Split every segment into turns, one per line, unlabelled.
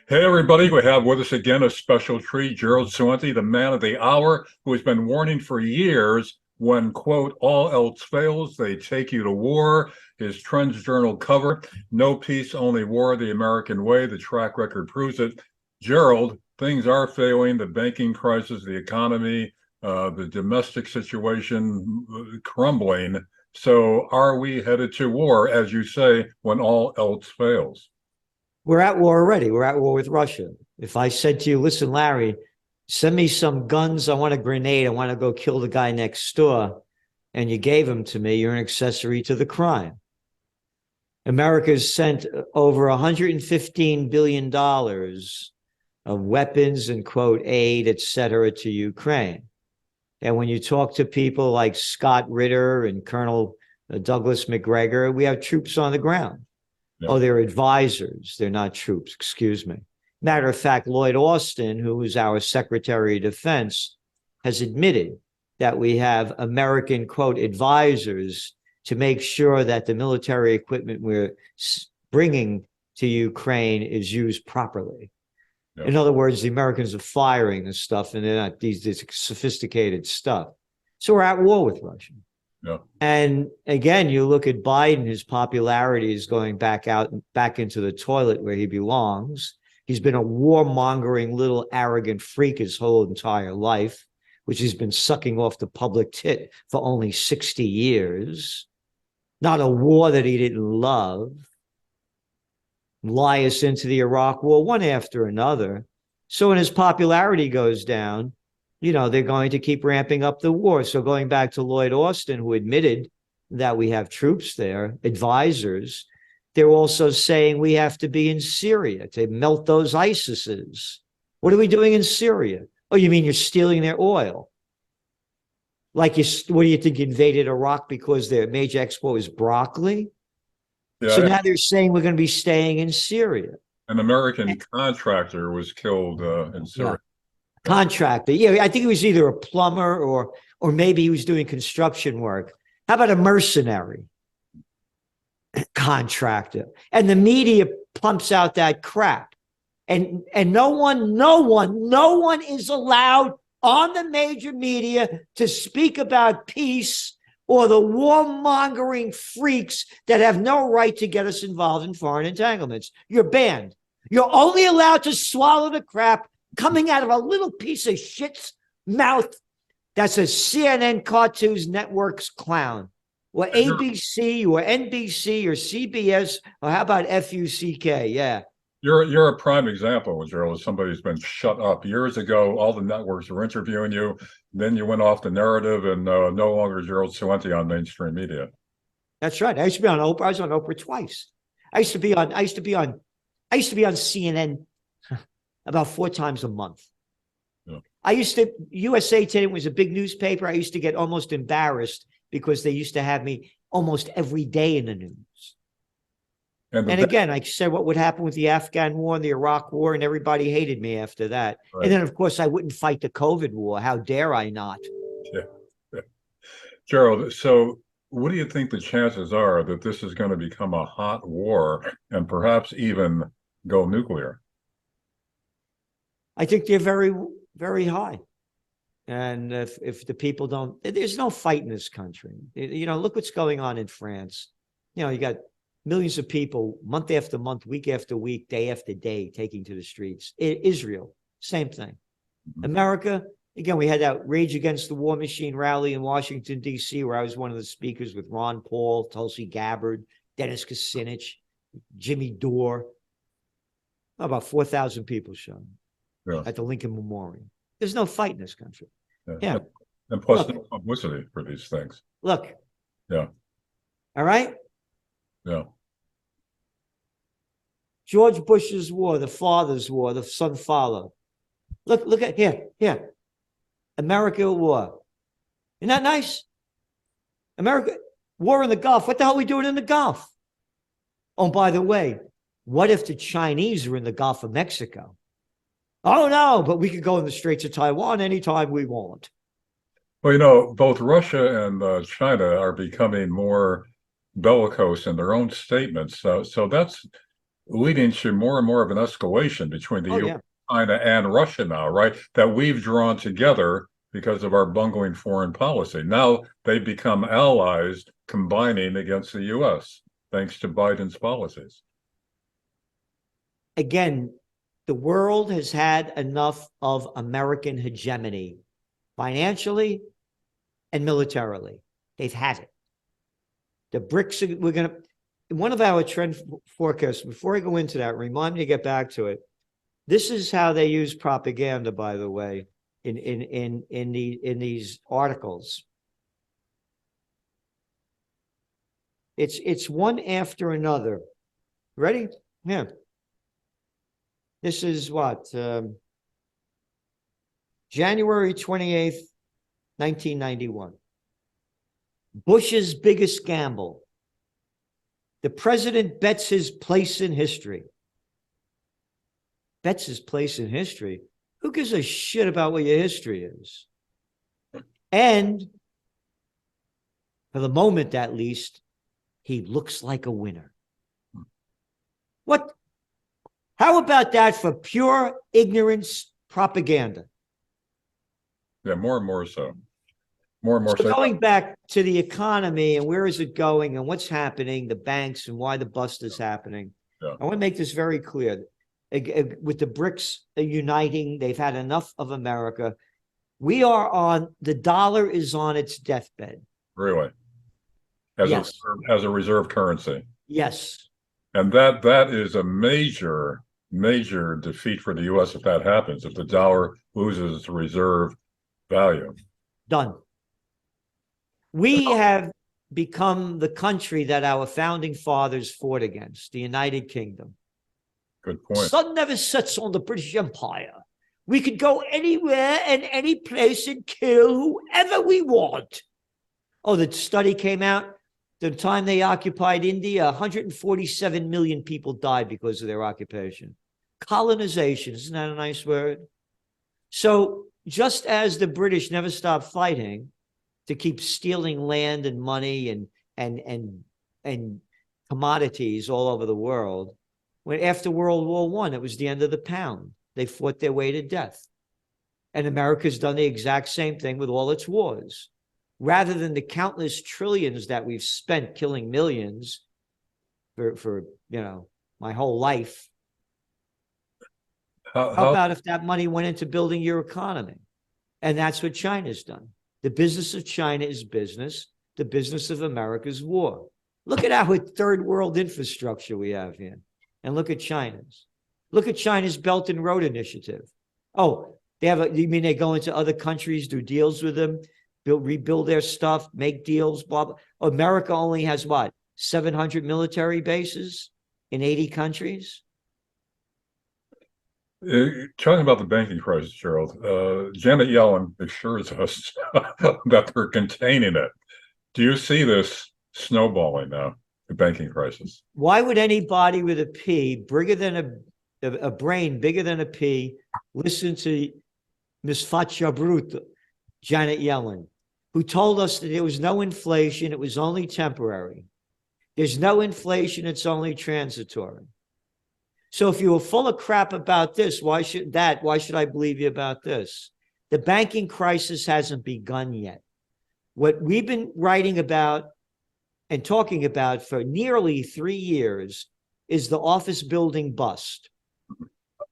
Hey, everybody, we have with us again a special treat, Gerald Celente, the man of the hour, who has been warning for years when, quote, all else fails, they take you to war. His Trends Journal cover, No Peace, Only War, the American Way. The track record proves it. Gerald, things are failing, the banking crisis, the economy, the domestic situation crumbling. So are we headed to war, as you say, when all else fails?
We're at war already. We're at war with Russia. If I said to you, listen, Larry, send me some guns. I want a grenade. I want to go kill the guy next door. And you gave them to me. You're an accessory to the crime. America's sent over $115 billion of weapons and, quote, aid, et cetera, to Ukraine. And when you talk to people like Scott Ritter and Colonel Douglas McGregor, we have troops on the ground. Yep. Oh, they're advisors. They're not troops, excuse me. Matter of fact, Lloyd Austin, who is our Secretary of Defense, has admitted that we have American, quote, advisors to make sure that the military equipment we're bringing to Ukraine is used properly. Yep. In other words, the Americans are firing this stuff, and they're not this sophisticated stuff. So we're at war with Russia. Yeah. And again, you look at Biden, his popularity is going back into the toilet where he belongs. He's been a warmongering little arrogant freak his whole entire life, which he's been sucking off the public tit for only 60 years. Not a war that he didn't love. Lie us into the Iraq war, one after another. So when his popularity goes down, you know, they're going to keep ramping up the war. So going back to Lloyd Austin, who admitted that we have troops there, advisors, they're also saying we have to be in Syria to melt those ISISes. What are we doing in Syria? Oh, you mean you're stealing their oil? Like, what do you think, invaded Iraq because their major export is broccoli? Yeah, so now they're saying we're going to be staying in Syria.
An American contractor was killed in Syria.
Yeah. Contractor. Yeah, I think he was either a plumber or maybe he was doing construction work. How about a mercenary contractor? And the media pumps out that crap. And no one is allowed on the major media to speak about peace or the warmongering freaks that have no right to get us involved in foreign entanglements. You're banned. You're only allowed to swallow the crap coming out of a little piece of shit's mouth that's a CNN Cartoons Network's clown, or ABC, or NBC, or CBS, or how about FUCK? Yeah.
You're a prime example, Gerald, of somebody who's been shut up. Years ago, all the networks were interviewing you. Then you went off the narrative, and no longer Gerald Celente on mainstream media.
That's right. I used to be on Oprah. I was on Oprah twice. I used to be on CNN about 4 times a month. Yeah. USA Today was a big newspaper. I used to get almost embarrassed because they used to have me almost every day in the news. And again, I said what would happen with the Afghan war and the Iraq war, and everybody hated me after that. Right. And then, of course, I wouldn't fight the COVID war. How dare I not?
Yeah. Gerald, so what do you think the chances are that this is going to become a hot war and perhaps even go nuclear?
I think they're very, very high. And if the people don't, there's no fight in this country. You know, look what's going on in France. You know, you got millions of people, month after month, week after week, day after day, taking to the streets. Israel, same thing. Mm-hmm. America, again, we had that Rage Against the War Machine rally in Washington, D.C., where I was one of the speakers with Ron Paul, Tulsi Gabbard, Dennis Kucinich, Jimmy Dore. About 4,000 people showed at the Lincoln Memorial. There's no fight in this country. Yeah.
And plus no publicity for these things.
Look.
Yeah.
All right?
Yeah.
George Bush's war, the father's war, the son followed. Look at here. America war. Isn't that nice? America, war in the Gulf. What the hell are we doing in the Gulf? Oh, by the way, what if the Chinese were in the Gulf of Mexico? Oh, no, but we could go in the Straits of Taiwan anytime we want.
Well, you know, both Russia and China are becoming more bellicose in their own statements. So that's leading to more and more of an escalation between the
Oh,
U.S.,
yeah.
China, and Russia now, right? That we've drawn together because of our bungling foreign policy. Now they become allies combining against the U.S., thanks to Biden's policies.
Again, the world has had enough of American hegemony, financially and militarily. They've had it. The BRICS, we're going to, one of our trend forecasts, before I go into that, remind me to get back to it. This is how they use propaganda, by the way, in these articles. It's one after another. Ready? Yeah. This is what? January 28th, 1991. Bush's biggest gamble. The president bets his place in history. Bets his place in history? Who gives a shit about what your history is? And for the moment, at least, he looks like a winner. What? How about that for pure ignorance propaganda?
Yeah, more and more so. More and more
so. Going back to the economy and where is it going and what's happening, the banks and why the bust is happening.
Yeah.
I want to make this very clear. With the BRICS uniting, they've had enough of America. The dollar is on its deathbed.
Really? Yes. As a reserve currency.
Yes.
And that is a major defeat for the U.S. if that happens, if the dollar loses its reserve value.
Done. We have become the country that our founding fathers fought against, the United Kingdom.
Good point.
The sun never sets on the British Empire. We could go anywhere and any place and kill whoever we want. Oh, the study came out. The time they occupied India, 147 million people died because of their occupation. Colonization, isn't that a nice word? So just as the British never stopped fighting to keep stealing land and money and commodities all over the world, when after World War I, it was the end of the pound. They fought their way to death. And America's done the exact same thing with all its wars. Rather than the countless trillions that we've spent killing millions for my whole life. How about if that money went into building your economy? And that's what China's done. The business of China is business. The business of America is war. Look at our third world infrastructure we have here. And look at China's. Look at China's Belt and Road Initiative. Oh, you mean they go into other countries, do deals with them, rebuild their stuff, make deals, blah, blah. America only has what? 700 military bases in 80 countries?
Talking about the banking crisis, Gerald, Janet Yellen assures us that they're containing it. Do you see this snowballing now, the banking crisis?
Why would anybody with a P, bigger than a brain, bigger than a P, listen to Miss Faccia Bruta, Janet Yellen, who told us that there was no inflation, it was only temporary. There's no inflation, it's only transitory. So if you were full of crap about this, why should I believe you about this? The banking crisis hasn't begun yet. What we've been writing about and talking about for nearly 3 years is the office building bust.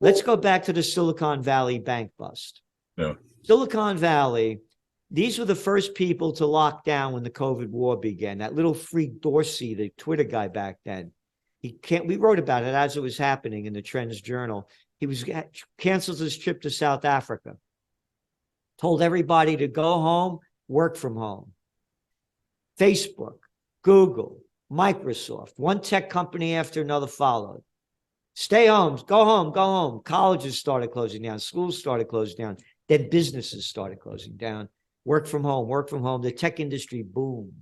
Let's go back to the Silicon Valley bank bust.
Yeah.
Silicon Valley, these were the first people to lock down when the COVID war began. That little freak Dorsey, the Twitter guy back then, we wrote about it as it was happening in the Trends Journal. He canceled his trip to South Africa, told everybody to go home, work from home. Facebook, Google, Microsoft, one tech company after another followed. Stay home, go home, go home. Colleges started closing down, schools started closing down, then businesses started closing down. Work from home, work from home. The tech industry boomed.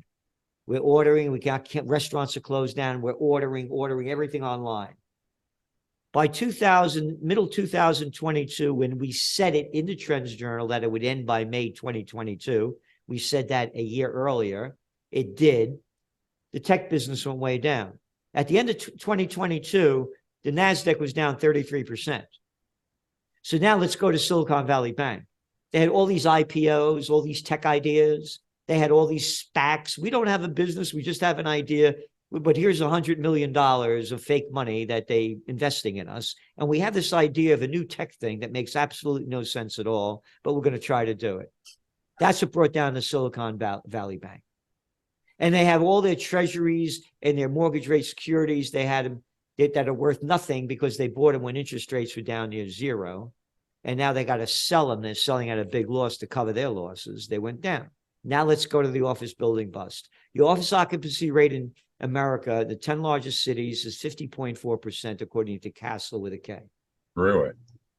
We're ordering, restaurants are closed down. We're ordering everything online. By middle 2022, when we said it in the Trends Journal that it would end by May 2022, we said that a year earlier, it did. The tech business went way down. At the end of 2022, the NASDAQ was down 33%. So now let's go to Silicon Valley Bank. They had all these IPOs, all these tech ideas. They had all these SPACs. We don't have a business. We just have an idea. But here's $100 million of fake money that they investing in us. And we have this idea of a new tech thing that makes absolutely no sense at all, but we're going to try to do it. That's what brought down the Silicon Valley Bank. And they have all their treasuries and their mortgage rate securities. They had them that are worth nothing because they bought them when interest rates were down near zero. And now they got to sell them. They're selling at a big loss to cover their losses. They went down. Now let's go to the office building bust. The office occupancy rate in America, the 10 largest cities, is 50.4%, according to Castle with a K.
Really?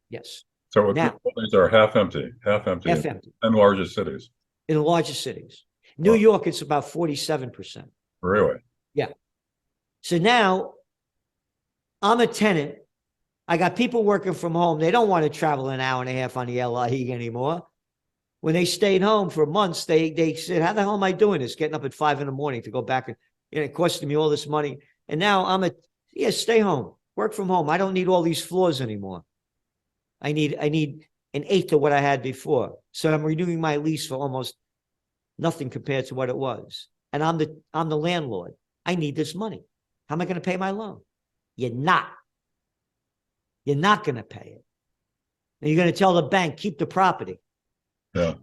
Yes.
So now, buildings are half empty.
Half empty.
10 largest cities.
In the largest cities. New York, it's about 47%.
Really?
Yeah. So now I'm a tenant. I got people working from home. They don't want to travel an hour and a half on the LIE anymore. When they stayed home for months, they said, how the hell am I doing this? Getting up at 5 a.m. to go back and it costed me all this money. And now stay home, work from home. I don't need all these floors anymore. I need an eighth of what I had before. So I'm renewing my lease for almost nothing compared to what it was. And I'm the landlord. I need this money. How am I going to pay my loan? You're not. You're not going to pay it. And you're going to tell the bank, keep the property.
Yeah.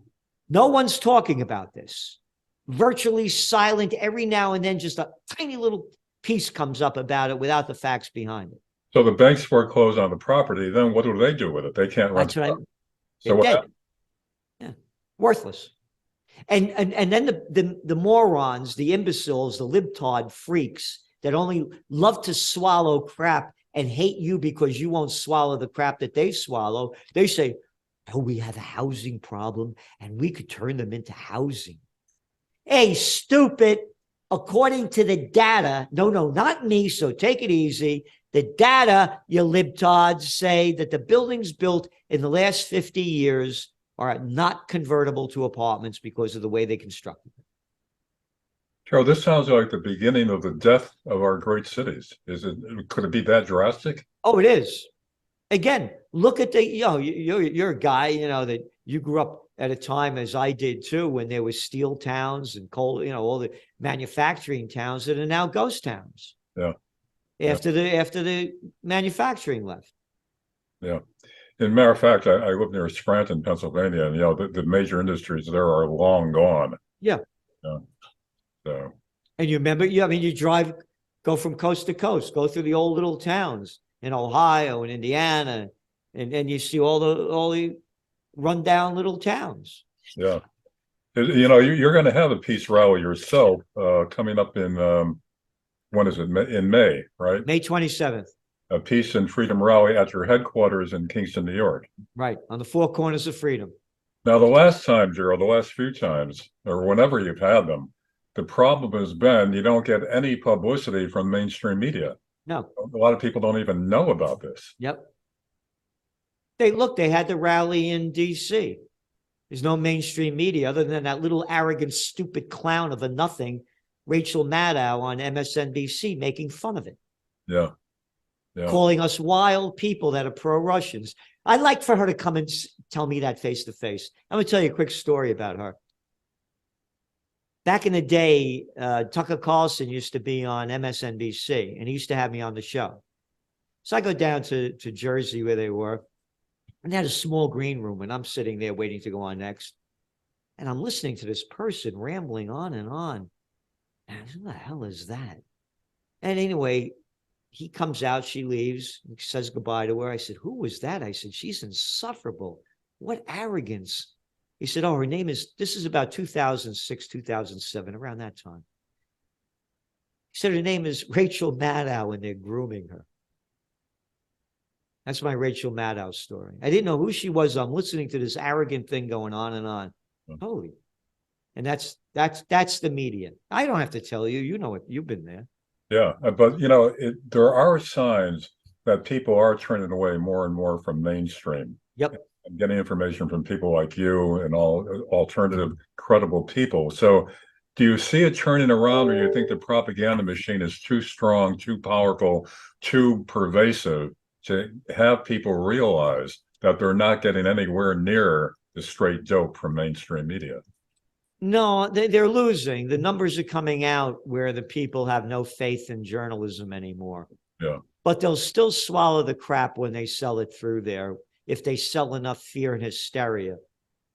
No one's talking about this. Virtually silent. Every now and then, just a tiny little piece comes up about it without the facts behind it.
So the banks foreclose on the property. Then what do they do with it? They can't rent it.
So what happened? Yeah, worthless. And then the morons, the imbeciles, the libtard freaks that only love to swallow crap and hate you because you won't swallow the crap that they swallow. They say, oh, we have a housing problem and we could turn them into housing. Hey, stupid. According to the data, no, not me, so take it easy. The data, you libtards, say that the buildings built in the last 50 years are not convertible to apartments because of the way they constructed them.
Joe, this sounds like the beginning of the death of our great cities. Could it be that drastic?
Oh, it is. Again, look at you're a guy, that you grew up at a time, as I did too, when there was steel towns and coal, all the manufacturing towns that are now ghost towns.
Yeah.
After the manufacturing left.
Yeah. As a matter of fact, I live near Scranton, Pennsylvania, and the major industries there are long gone.
Yeah.
Yeah. So.
And you remember, you go from coast to coast, go through the old little towns in Ohio and Indiana, and you see all the rundown little towns.
Yeah. You're going to have a peace rally yourself coming up in, when is it? In May, right?
May 27th.
A peace and freedom rally at your headquarters in Kingston, New York.
Right. On the four corners of freedom.
Now, the last time, Gerald, the last few times, or whenever you've had them, the problem has been you don't get any publicity from mainstream media.
No.
A lot of people don't even know about this.
Yep. They had the rally in D.C. There's no mainstream media other than that little arrogant, stupid clown of a nothing, Rachel Maddow on MSNBC, making fun of it.
Yeah. Yeah.
Calling us wild people that are pro-Russians. I'd like for her to come and tell me that face to face. I'm going to tell you a quick story about her. Back in the day, Tucker Carlson used to be on MSNBC, and he used to have me on the show. So I go down to Jersey where they were, and they had a small green room, and I'm sitting there waiting to go on next. And I'm listening to this person rambling on and on. And I said, what the hell is that? And anyway, he comes out, she leaves, says goodbye to her. I said, who was that? I said, she's insufferable. What arrogance. He said, oh, this is about 2006, 2007, around that time. He said, her name is Rachel Maddow, and they're grooming her. That's my Rachel Maddow story. I didn't know who she was. I'm listening to this arrogant thing going on and on. Holy. And that's the media. I don't have to tell you. You know it. You've been there.
Yeah, but there are signs that people are turning away more and more from mainstream.
Yep.
And getting information from people like you and all alternative, credible people. So Do you see it turning around, or you think the propaganda machine is too strong, too powerful, too pervasive to have people realize that they're not getting anywhere near the straight dope from mainstream media?
No, they're losing. The numbers are coming out where the people have no faith in journalism anymore.
Yeah.
But they'll still swallow the crap when they sell it through there. If they sell enough fear and hysteria,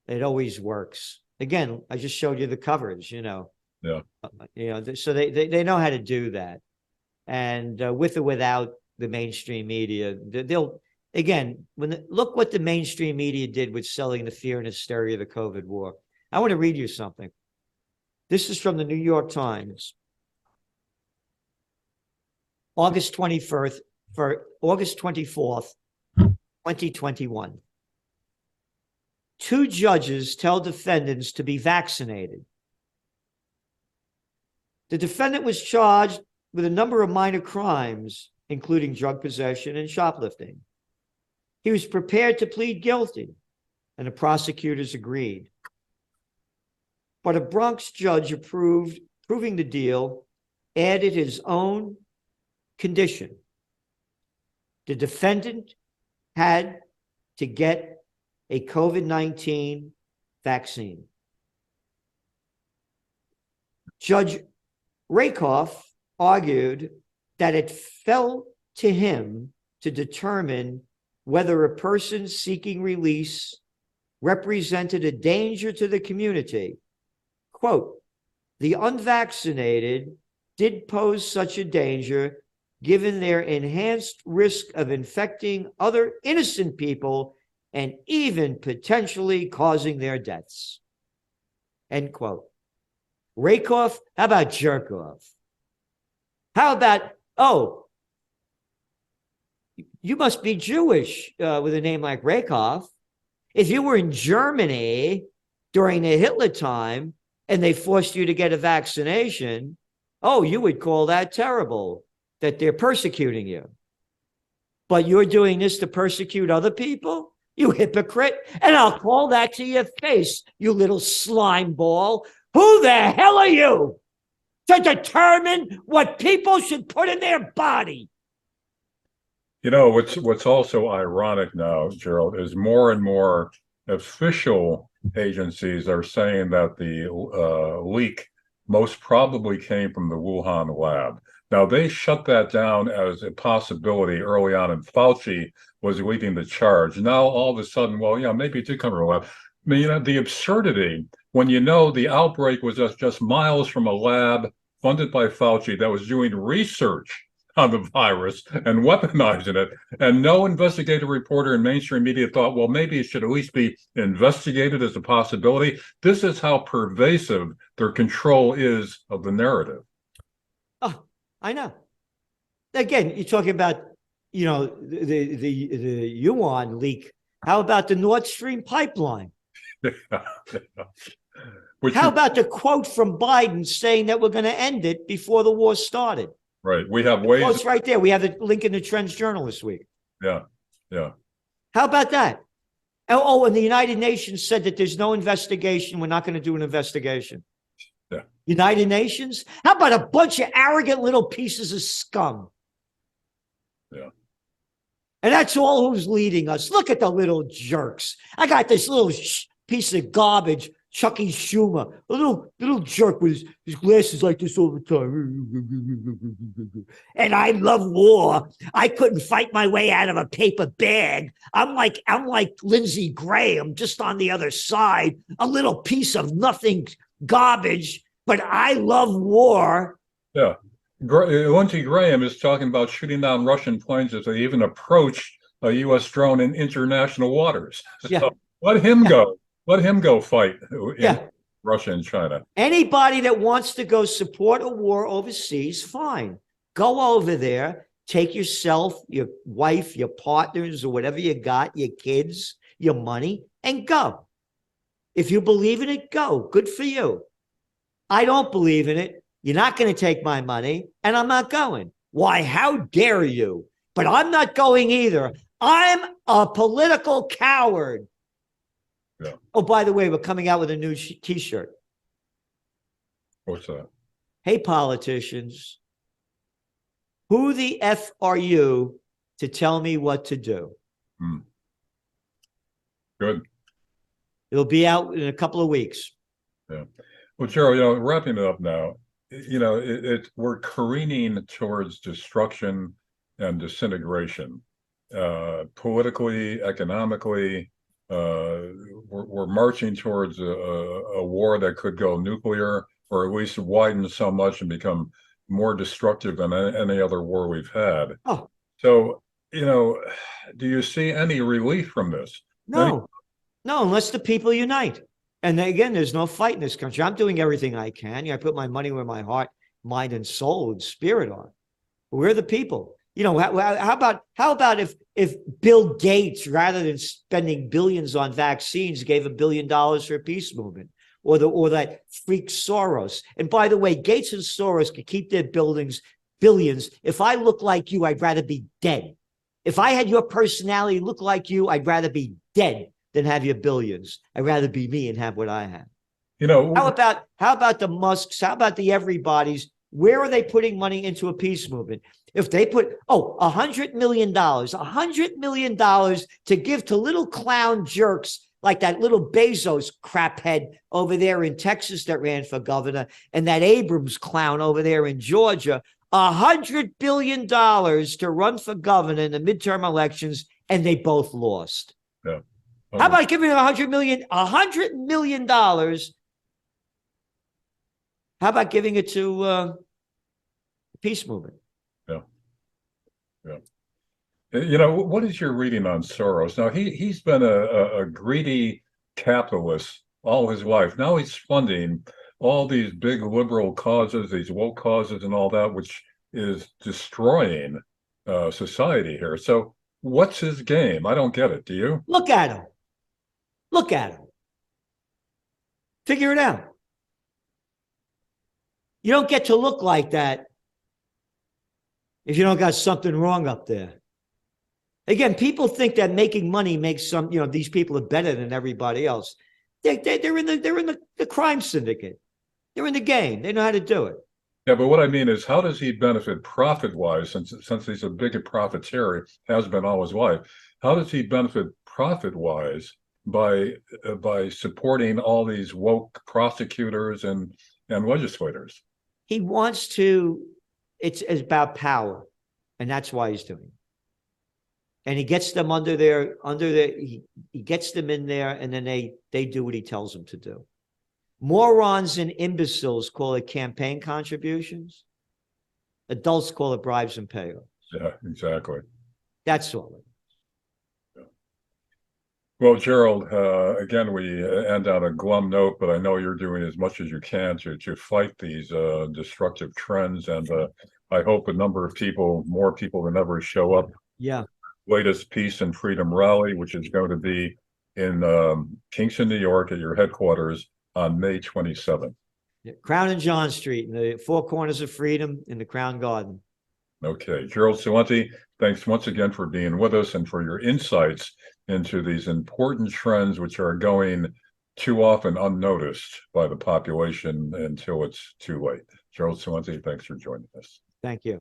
it always works. Again, I just showed you the covers,
Yeah.
So they know how to do that. And with or without the mainstream media, they'll, again, look what the mainstream media did with selling the fear and hysteria of the COVID war. I want to read you something. This is from the New York Times. August 24th, 2021. Two judges tell defendants to be vaccinated. The defendant was charged with a number of minor crimes, including drug possession and shoplifting. He was prepared to plead guilty, and the prosecutors agreed. But a Bronx judge approving the deal, added his own condition. The defendant had to get a COVID-19 vaccine. Judge Rakoff argued that it fell to him to determine whether a person seeking release represented a danger to the community. Quote, the unvaccinated did pose such a danger given their enhanced risk of infecting other innocent people and even potentially causing their deaths. End quote. Rakoff, how about jerk off? How about, you must be Jewish with a name like Rakoff. If you were in Germany during the Hitler time and they forced you to get a vaccination, you would call that terrible, that they're persecuting you. But you're doing this to persecute other people? You hypocrite. And I'll call that to your face, you little slime ball. Who the hell are you to determine what people should put in their body?
What's also ironic now, Gerald, is more and more official agencies are saying that the leak most probably came from the Wuhan Lab. Now, they shut that down as a possibility early on, and Fauci was leading the charge. Now, all of a sudden, maybe it did come from the lab. I mean, the absurdity when the outbreak was just miles from a lab funded by Fauci that was doing research on the virus and weaponizing it. And no investigative reporter in mainstream media thought, well, maybe it should at least be investigated as a possibility. This is how pervasive their control is of the narrative.
I know. Again, you're talking about, the Wuhan leak. How about the Nord Stream pipeline? How about the quote from Biden saying that we're going to end it before the war started?
Right. We have ways.
Quote's right there. We have the link in the Trends Journal this week.
Yeah. Yeah.
How about that? And the United Nations said that there's no investigation. We're not going to do an investigation.
Yeah.
United Nations? How about a bunch of arrogant little pieces of scum?
Yeah.
And that's all who's leading us. Look at the little jerks. I got this little piece of garbage, Chucky Schumer, a little jerk with his glasses like this all the time. And I love war. I couldn't fight my way out of a paper bag. I'm like Lindsey Graham, just on the other side, a little piece of nothing garbage, but I love war.
Yeah. Lindsey Graham is talking about shooting down Russian planes if they even approach a U.S. drone in international waters. So let him go. Let him go fight in Russia and China.
Anybody that wants to go support a war overseas, fine. Go over there, take yourself, your wife, your partners, or whatever you got, your kids, your money, and go. If you believe in it, go. Good for you. I don't believe in it. You're not going to take my money, and I'm not going. Why, how dare you? But I'm not going either. I'm a political coward.
Yeah.
Oh, by the way, we're coming out with a new T-shirt.
What's that?
Hey, politicians, who the F are you to tell me what to do?
Hmm. Good.
It'll be out in a couple of weeks.
Yeah. Well, Gerald, wrapping it up now, we're careening towards destruction and disintegration, politically, economically. We're marching towards a war that could go nuclear, or at least widen so much and become more destructive than any other war we've had.
Oh,
So, do you see any relief from this?
no, no, unless the people unite. And again, there's no fight in this country. I'm doing everything I can. I put my money where my heart, mind, and soul and spirit are. We're the people. How about if Bill Gates, rather than spending billions on vaccines, gave $1 billion for a peace movement, or that freak Soros? And by the way, Gates and Soros could keep their billions. If I look like you, I'd rather be dead. If I had your personality look like you, I'd rather be dead than have your billions. I'd rather be me and have what I have. How about the Musks? How about the everybody's? Where are they putting money into a peace movement? If they put $100 million to give to little clown jerks like that little Bezos craphead over there in Texas that ran for governor, and that Abrams clown over there in Georgia, $100 billion to run for governor in the midterm elections, and they both lost.
Yeah.
How about giving them $100 million? How about giving it to the peace movement?
Yeah. Yeah. What is your reading on Soros? Now, he's been a greedy capitalist all his life. Now he's funding all these big liberal causes, these woke causes and all that, which is destroying society here. So what's his game? I don't get it. Do you?
Look at him. Look at him. Figure it out. You don't get to look like that if you don't got something wrong up there. Again, people think that making money makes these people are better than everybody else. They're in the crime syndicate. They're in the game. They know how to do it.
Yeah, but what I mean is, how does he benefit profit-wise, since he's a big profiteer, has been all his life? How does he benefit profit-wise by supporting all these woke prosecutors and legislators?
He wants to. It's about power, and that's why he's doing it. And he gets them he gets them in there, and then they do what he tells them to do. Morons and imbeciles call it campaign contributions. Adults call it bribes and payoffs.
Yeah, exactly.
That's all.
Yeah. Well, Gerald, again, we end on a glum note, but I know you're doing as much as you can to fight these destructive trends, and I hope a number of people, more people than ever, show up.
Yeah.
Latest Peace and Freedom Rally, which is going to be in Kingston, New York, at your headquarters on May 27th.
Yeah. Crown and John Street, in the Four Corners of Freedom in the Crown Garden.
Okay. Gerald Celente, thanks once again for being with us and for your insights into these important trends, which are going too often unnoticed by the population until it's too late. Gerald Celente, thanks for joining us.
Thank you.